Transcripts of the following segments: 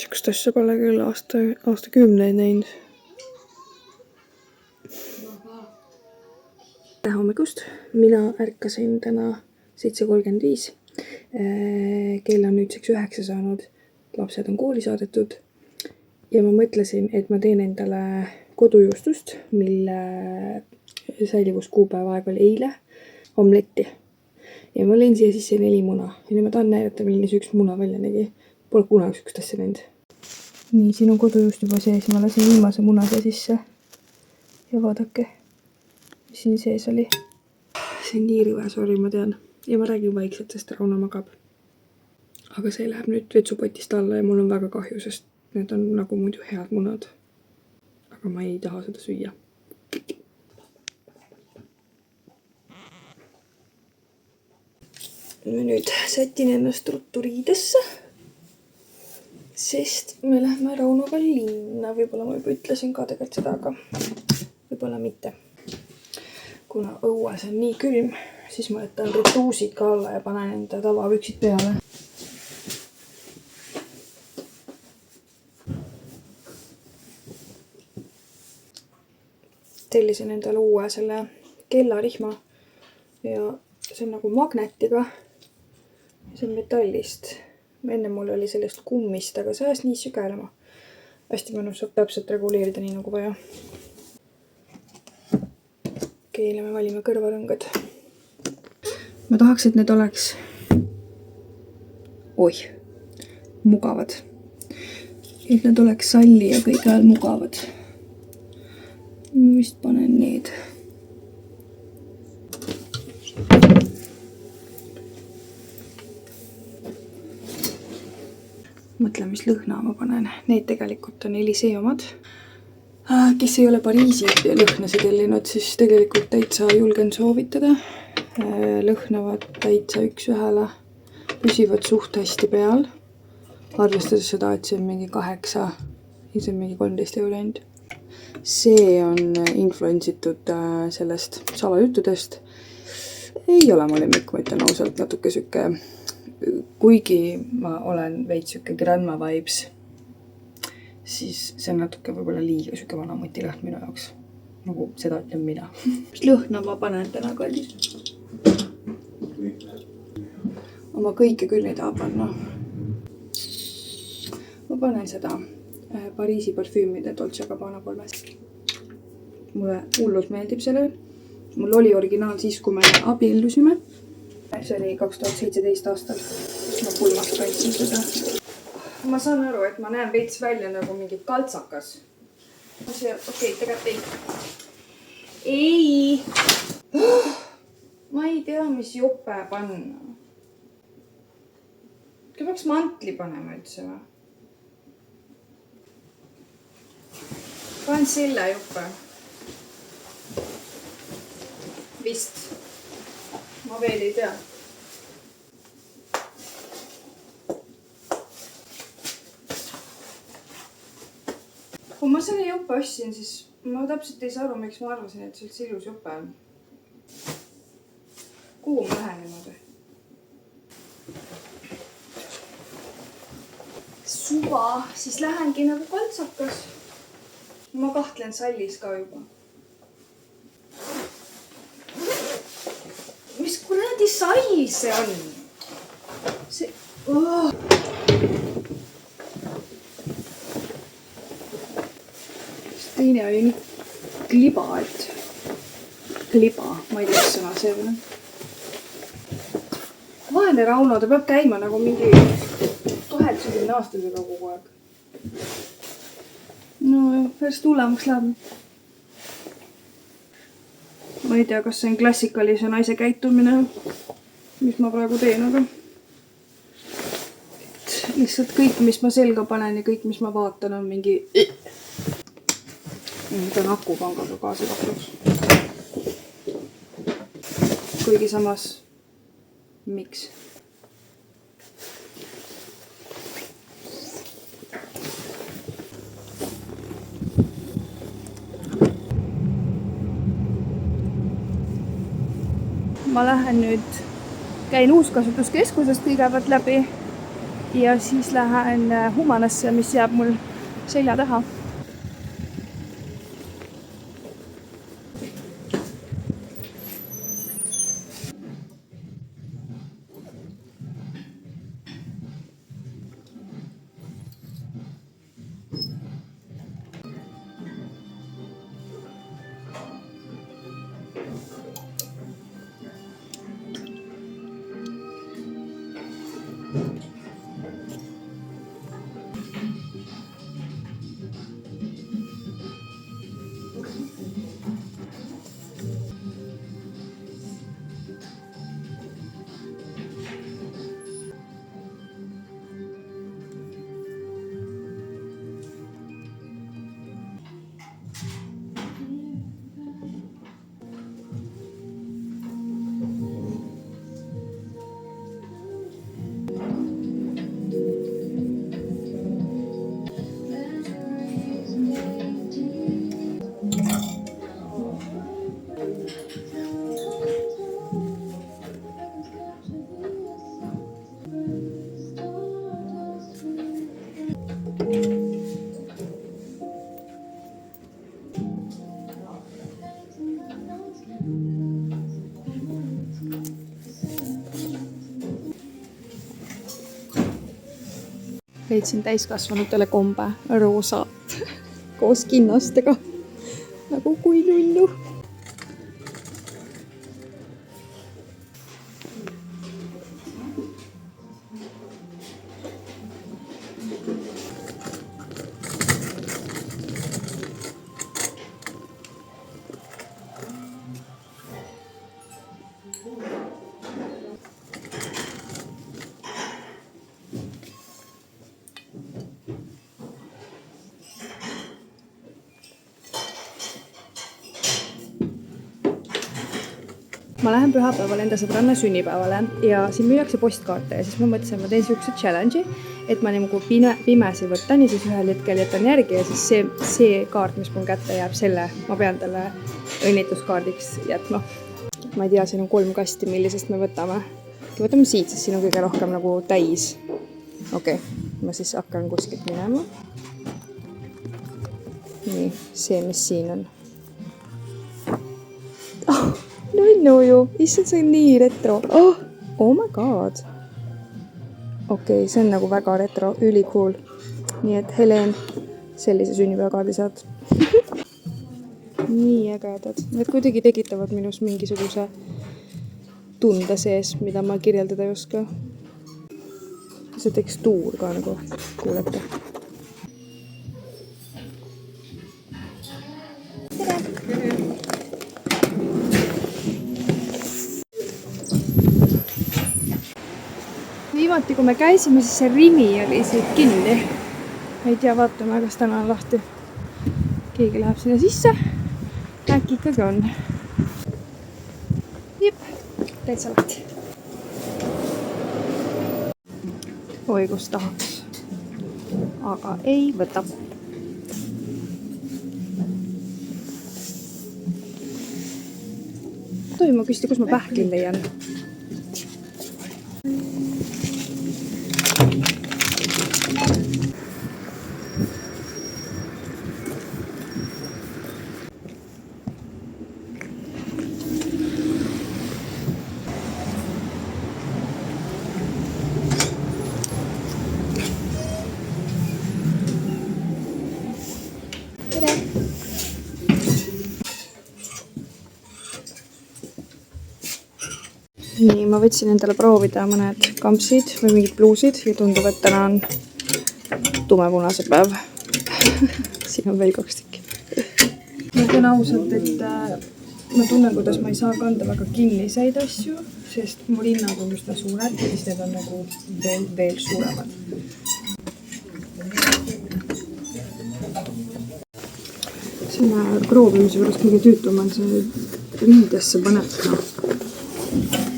Sihukest asja pole küll aastakümneid näinud. Tere hommikust! Mina ärkasin täna 7:35. Kell on nüüdseks 9 saanud. Lapsed on kooli saadetud. Ja ma mõtlesin, et ma teen endale kodujuustust, mille säilivuskuupäeva aeg oli eile, omletti. Ja ma lõin siia sisse 4 muna. Ja nüüd ma tahan näidata, milline see üks muna välja nägi. Pole kunagi sükust asja näinud. Nii, siin on kodujuust juba sees. Ma lasin viimase muna siia sisse. Ja vaadake, mis siin sees oli. See on nii rõve, sorry, ma tean. Ja ma räägin vaikselt, sest Rauno magab. Aga see läheb nüüd vetsupotist alla ja mul on väga kahju, sest need on nagu muidu head munad. Aga ma ei taha seda süüa. Ma nüüd sätin ennast ruttu riidesse, sest me lähme Raunoga linna. Võib-olla ma juba ütlesin ka tegelikult seda, aga võib-olla mitte. Kuna õues on nii külm, siis ma võtan retuusid ka alla ja panen enda tavapüksid peale. Tellisin endale uue selle kellarihma ja see on nagu magnetiga. See on metallist. Enne mul oli sellest kummist, aga see ajas nii sügelema. Hästi mõnus, saab täpselt reguleerida nii nagu vaja. Keele me valime kõrvarõngad. Ma tahaks, et need oleks mugavad. Et need oleks salli ja kõik ajal mugavad. Ma vist panen need. Mõtlen, mis lõhna ma panen. Need tegelikult on Elisee omad. Kes ei ole Pariisi lõhnasid tellinud, siis tegelikult täitsa julgen soovitada. Lõhnavad täitsa üks-ühele. Püsivad suht hästi peal. Arvestades seda, et see on mingi 8 ja see on mingi 13 € ainult. See on influentsitud sellest salajuttudest. Ei ole mu lemmik, ma ütlen ausalt, natuke süke. Kuigi ma olen veits süke grandma vibes, siis see on natuke võib-olla liiga süke vana motilõhn minu jaoks. Nagu seda ütlen mina. Mis lõhna ma panen täna, kallis? Oma kõike küll ei taha panna. Ma panen seda Pariisi parfüümide Dolce & Gabbana 3. Mulle hullus meeldib selle. Mul oli originaal siis, kui me abiellusime. See oli 2017 aastal, kus ma pulmast kandsin seda. Ma saan aru, et ma näen veits välja nagu mingi kaltsakas. Okei, tegelikult ei. Ma ei tea, mis jope panna. Ka peaks mantli panema üldse või? Panen selle jope. Vist. Ma veel ei tea. Kui ma selle jope ostsin, siis ma täpselt ei saa aru, miks ma arvasin, et see üldse ilus jope on. Kuhu ma lähen niimoodi? Suva, siis lähengi nagu kaltsakas. Ma kahtlen sallis ka juba. Mis kuradi sall see on? See... Teine oli nii kliba, et... Kliba, ma ei tea, mis sõna see on. Vaene Rauno, ta peab käima nagu mingi 80 aastasega kogu aeg. No, pärast hullemaks läheb. Ma ei tea, kas see on klassikalise naise käitumine, mis ma praegu teen, aga lihtsalt kõik, mis ma selga panen ja kõik, mis ma vaatan, on mingi... Ta on akupangaga kaasa kaklus. Kuigi samas, miks? Ma lähen nüüd, käin uuskasutuskeskusest kõigepealt läbi ja siis lähen Humanasse, mis jääb mul selja taha. Leidsin täiskasvanutele kombe roosat koos kinnastega. Nagu kui nunnu. Ma lähen pühapäeval enda sõbranna sünnipäevale ja siin müüakse postkaarte ja siis ma mõtlesin, et ma teen siukse challenge'i, et ma nagu pimesi võtan ja siis ühel hetkel jätan järgi ja siis see kaart, mis mul kätte jääb, selle ma pean talle õnnituskaardiks jätma. Ma ei tea, siin on 3 kasti, millisest me võtame. Võtame siit, sest siin on kõige rohkem nagu täis. Okei, ma siis hakkan kuskilt minema. Nii, see, mis siin on. No ju, issand, see on nii retro. Oh my god. Okei, see on nagu väga retro, üli cool. Nii et Helen, sellise sünnipäevakaardi saad. Nii ägedad. Need kuidagi tekitavad minus mingisuguse tunde sees, mida ma kirjeldada ei oska. See tekstuur ka nagu kuulete. Viimati, kui me käisime, siis see Rimi oli siit kinni. Ei tea, vaatame, kas täna on lahti. Keegi läheb sinna sisse. Äkki ikkagi on. Jep, täitsa lahti. Oi, kus tahaks. Aga ei võta. Tohi ma küsida, kus ma pähklin leian? Nii, ma võtsin endale proovida mõned kampsid või mingid bluusid ja tundub, et täna on tumepunase päev. Siin on veel 2 tükki. Ma tean ausalt, et ma tunnen, kuidas ma ei saa kanda väga kinniseid asju, sest mu rinnad on üsna suured ja siis need on nagu veel suuremad. Selle kroovimise juures kõige tüütum on see riidesse paneka.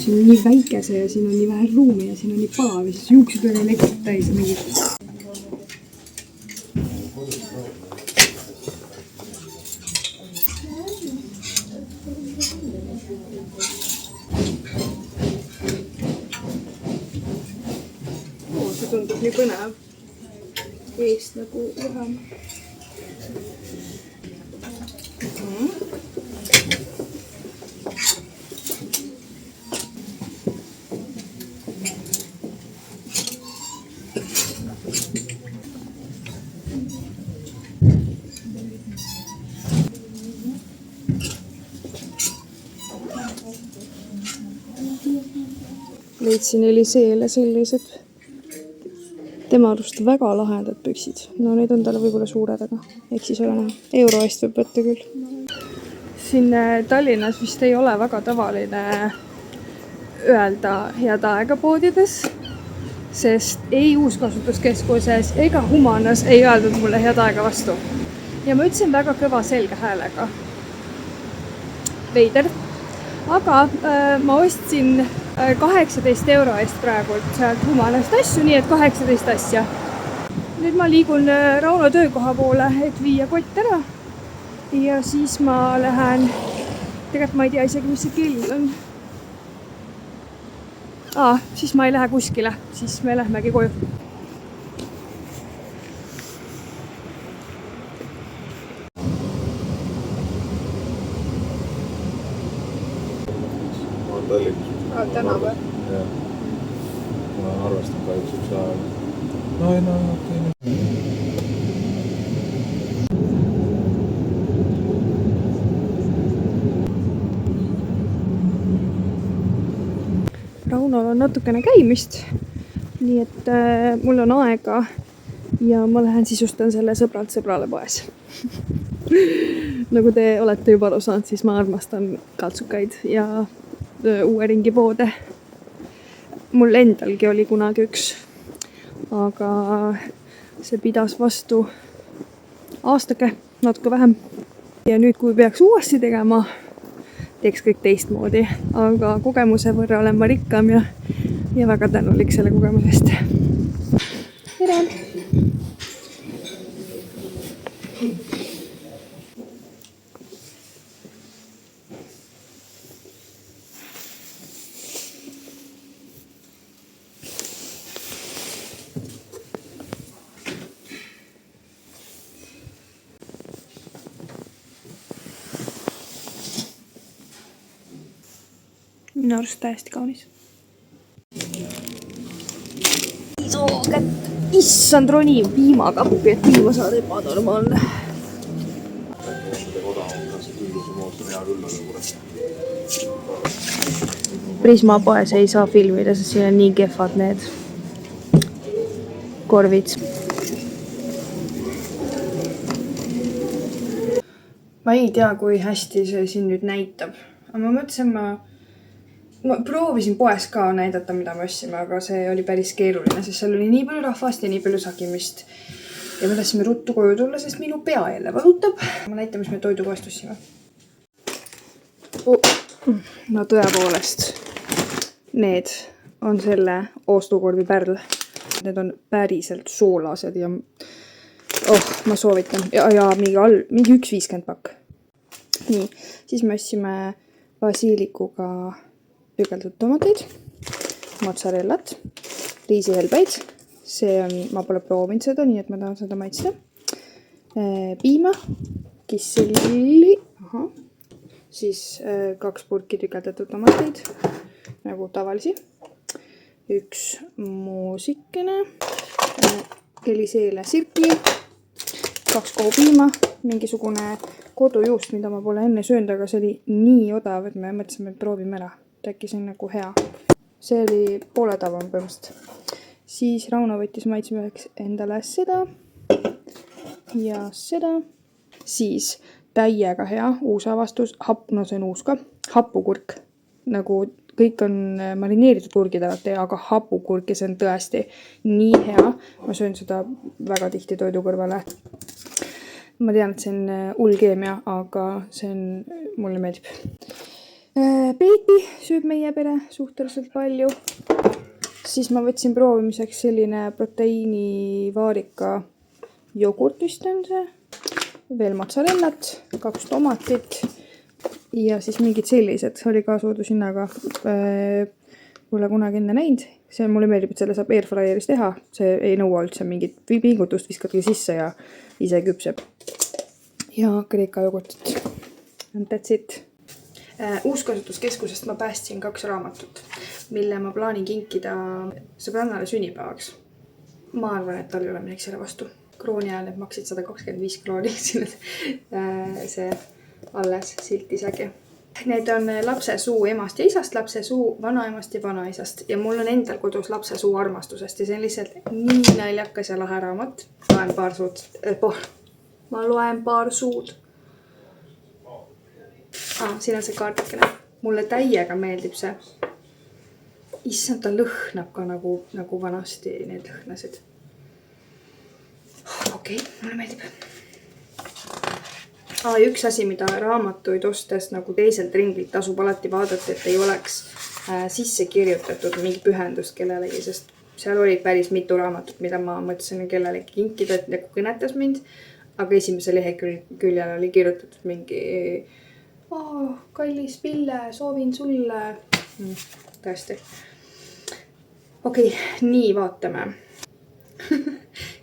Siin on nii väikese ja siin on nii vähe ruumi ja siin on nii palav ja siis juuksed on elektrit täis ja mingid. See tundub tundub nii põnev. Eest nagu vähem. Leidsin Eliseele sellised tema arust väga lahedad püksid. No need on talle võib-olla suured, aga eks siis ole näha. Euro eest võib võtta küll. Siin Tallinnas vist ei ole väga tavaline öelda head aega poodides, sest ei uuskasutuskeskuses ega Humanas ei öeldud mulle head aega vastu. Ja ma ütlesin väga kõva selge häälega. Veider. Aga ma ostsin 18 euro eest praegult sealt Humanast asju, nii et 18 asja. Nüüd ma liigun Rauno töökoha poole, et viia kott ära. Ja siis ma lähen, tegelikult ma ei tea isegi, mis see kell on. Siis ma ei lähe kuskile, siis me lähmegi koju. Tänava? Jah. Ma olen arvestanud kahjuks üks aeg. No, okei. Raunol on natukene käimist, nii et mul on aega ja ma lähen sisustan selle sõbralt sõbrale poes. Nagu te olete juba aru saanud, siis ma armastan katsukaid ja uue ringi poode. Mul endalgi oli kunagi üks, aga see pidas vastu aastake, natuke vähem. Ja nüüd, kui peaks uuesti tegema, teeks kõik teistmoodi, aga kogemuse võrra olen ma rikkam ja väga tänulik selle kogemusest. Tere! Minu arust täiesti kaunis. Issand, roni piimakappi, et piima saada ebanormaalne. Prisma poes ei saa filmida, sest siin on nii kehvad need korvid. Ma ei tea, kui hästi see siin nüüd näitab. Aga ma mõtlesin, ma proovisin poes ka näidata, mida me ostsime, aga see oli päris keeruline, sest seal oli nii palju rahvast ja nii palju sakimist. Ja me tahtsime ruttu koju tulla, sest minu pea jälle valutab. Ma näitan, mis me toidupoest ostsime. No tõepoolest, need on selle oostukorvi pärl. Need on päriselt soolased ja ma soovitan. Ja mingi 1,50 pakk. Nii, siis me ostsime basiilikuga tükeldud tomateid, mozzarellat, riisihelbeid. See on, ma pole proovinud seda, nii et ma tahan seda maitsta. Piima, kisselli, siis 2 purki tükeldatud tomateid, nagu tavalisi. 1 muusikene, Eliseele sirkli, 2 kohupiima, mingisugune kodujuust, mida ma pole enne söönud, aga see oli nii odav, et me mõtlesime, et proovime ära. Äkki see on nagu hea. See oli poole tavam põhimõtteliselt. Siis Rauno võttis maitsmiseks endale seda ja seda. Siis täiega hea, uus avastus, no see on uus ka, hapukurk. Nagu kõik on marineeritud kurgid alati, aga hapukurk ja see on tõesti nii hea. Ma söön seda väga tihti toidu kõrvale. Ma tean, et see on ulkeemia, aga see on, mulle meeldib. Peiti sööb meie pere suhteliselt palju. Siis ma võtsin proovimiseks selline proteiinivaarika jogurt vist on see. Veel mozzarellat, 2 tomatit ja siis mingid sellised. Oli ka soodushinnaga pole kunagi enne näinud. See mulle meeldib, et selle saab airfryeris teha. See ei nõua üldse mingit pingutust, viskadki sisse ja ise küpseb. Ja Kreeka jogurtit. And that's it. Uuskasutuskeskusest ma päästsin 2 raamatut, mille ma plaanin kinkida sõbrannale sünnipäevaks. Ma arvan, et tal ei ole midagi selle vastu. Krooni ajal need maksid 125 krooni. See alles siltisägi. Need on lapse suu emast ja isast, lapse suu vanaemast ja vanaisast. Ja mul on endal kodus lapse suu armastusest ja see on lihtsalt nii naljakas ja lahe raamat. Loen paar suud. Ma loen paar suud. Siin on see kaartikene. Mulle täiega meeldib see. Issand, ta lõhnab ka nagu vanasti need lõhnasid. Okei, mulle meeldib. Üks asi, mida raamatuid ostes nagu teiselt ringlilt tasub alati vaadata, et ei oleks sisse kirjutatud mingi pühendust kellelegi, sest seal oli päris mitu raamatut, mida ma mõtlesin kellelegi kinkida, et nagu kõnetas mind, aga esimese leheküljel oli kirjutatud mingi kallis Pille, soovin sulle. Tõesti. Okei, nii vaatame.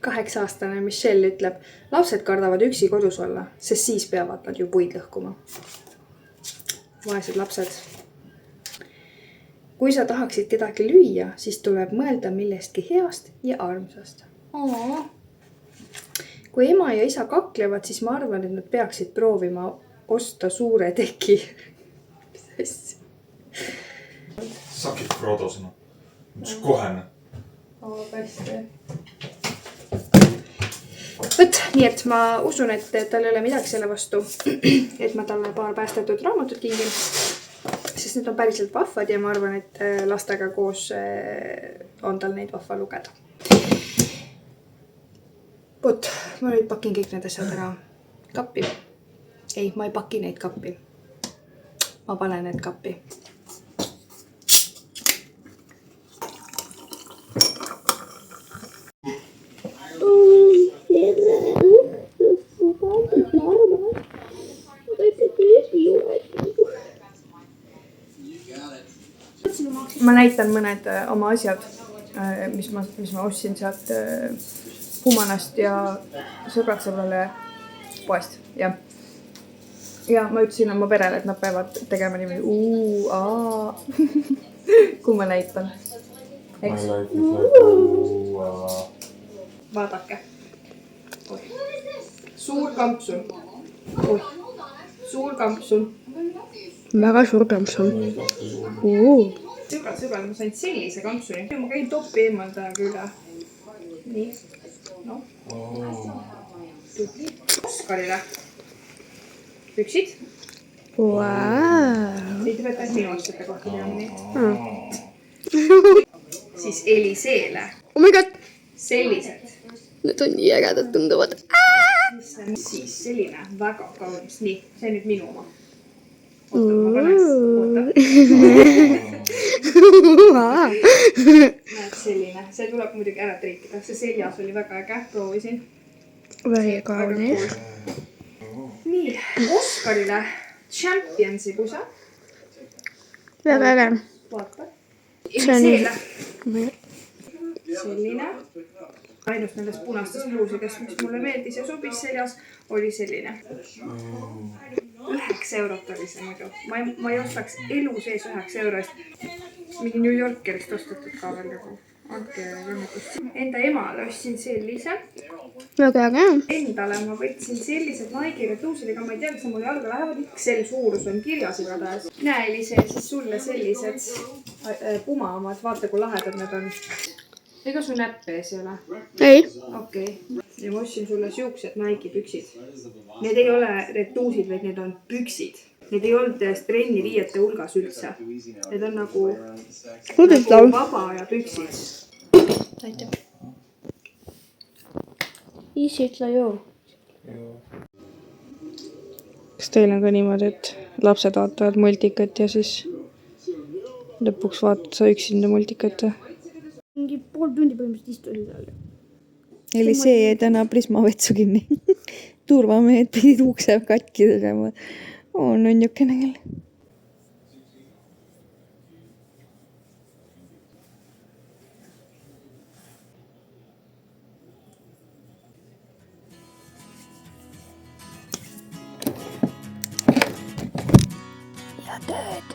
8-aastane Michelle ütleb, lapsed kardavad üksi kodus olla, sest siis peavad nad ju puid lõhkuma. Vaesed lapsed. Kui sa tahaksid kedagi lüüa, siis tuleb mõelda millestki heast ja armsast. Kui ema ja isa kaklevad, siis ma arvan, et nad peaksid proovima osta suure teki. Sakid Frodosena. Mis kohene. Hästi. Võt, nii et ma usun, et tal ei ole midagi selle vastu, et ma talle paar päästetud raamatut kingin, sest need on päriselt vahvad ja ma arvan, et lastega koos on tal neid vahva lugeda. Võt, ma nüüd pakin kõik need asjad ära kappi. Ei, ma ei paki neid kappi. Ma panen need kappi. Ma näitan mõned oma asjad, mis ma ostsin sealt Humanast ja sõbrale poest. Ja ma ütlesin oma perele, et nad peavad tegema niimoodi kui ma näitan. Vaadake. Suur kampsun. Suur kampsun. Väga suur kampsun. Sõbrad, ma sain sellise kampsuni. Ma käin topi eemaldajaga üle. Nii. Oskarile. Püksid. Neid võetas minu aastate kohta teamini. Siis Eliseele. Oh my god! Sellised. Need on nii ägedad tunduvad. Siis selline väga kaunis. Nii, see on nüüd minu oma. Oota, ma panen. Näed selline. See tuleb muidugi ära triikida. See seljas oli väga äge. Proovisin. Väga kaunis. Nii, Oskarile Championsi pusa. Väga äge. Vaata. Eliseele. Selline. Ainult nendest punastest pluusidest, mis mulle meeldis ja sobis seljas, oli selline. 9 eurot oli see muidu. Ma ei ostaks elu sees 9 eurost. Mingi New Yorkerist ostetud ka veel nagu. Andke rõnnetust. Enda emale ostsin sellise. Väga äge. Endale ma võtsin sellised Nike retuusid, ega ma ei tea, kas mulle jalga lähevad. XL suurus on kirjas igatahes. Näe, Elise, siis sulle sellised Puma omad. Vaata, kui lahedad need on. Ega su näpp ees ei ole? Ei. Okei. Ja ma ostsin sulle siuksed Nike püksid. Need ei ole retuusid, vaid need on püksid. Need ei olnud trenni riiete hulgas üldse. Need on nagu vaba ja püksid. Aitäh. Isitla ju. Kas teil on ka niimoodi, et lapsed vaatavad multikat ja siis lõpuks vaatad sa üksinda multikat? Mingi pool tundi põhimõtteliselt istusin seal. Elisee jäi täna prismavetsu kinni. Turvamehed pidid ukse katki tegema. On niisugune küll. head tööd!